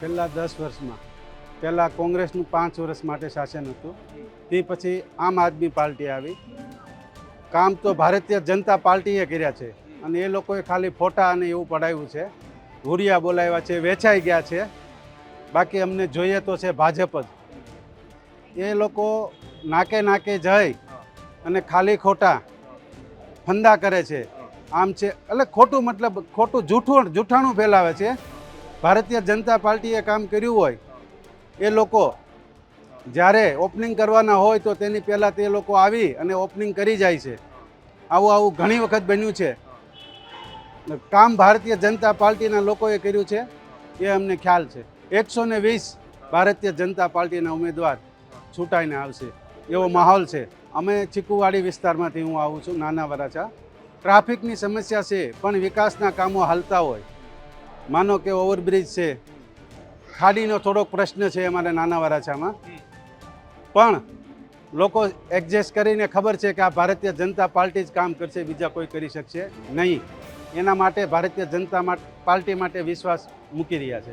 છેલ્લા 10 વર્ષમાં પહેલાં કોંગ્રેસનું 5 વર્ષ માટે શાસન હતું. તે પછી આમ આદમી પાર્ટી આવી. કામ તો ભારતીય જનતા પાર્ટીએ કર્યા છે અને એ લોકોએ ખાલી ફોટા અને એવું પડાવ્યું છે, હુરિયા બોલાવ્યા છે, વેચાઈ ગયા છે. બાકી અમને જોઈએ તો છે ભાજપ જ. એ લોકો નાકે નાકે જઈ અને ખાલી ખોટા ફંદા કરે છે. આમ છે એટલે ખોટું, મતલબ ખોટું જૂઠાણું ફેલાવે છે. ભારતીય જનતા પાર્ટીએ કામ કર્યું હોય, એ લોકો જ્યારે ઓપનિંગ કરવાના હોય તો તેની પહેલાં તે લોકો આવી અને ઓપનિંગ કરી જાય છે. આવું ઘણી વખત બન્યું છે. કામ ભારતીય જનતા પાર્ટીના લોકોએ કર્યું છે એ અમને ખ્યાલ છે. 120 ભારતીય જનતા પાર્ટીના ઉમેદવાર ચૂંટાઈને આવશે એવો માહોલ છે. અમે ચીકુવાડી વિસ્તારમાંથી હું આવું છું, નાના વરાછા. ટ્રાફિકની સમસ્યા છે, પણ વિકાસના કામો હાલતા હોય. માનો કે ઓવરબ્રિજ છે, ખાડીનો થોડોક પ્રશ્ન છે અમારા નાના વરાછામાં, પણ લોકો એડજસ્ટ કરીને ખબર છે કે આ ભારતીય જનતા પાર્ટી જ કામ કરશે, બીજા કોઈ કરી શકશે નહીં. એના માટે ભારતીય જનતા પાર્ટી માટે વિશ્વાસ મૂકી રહ્યા છે.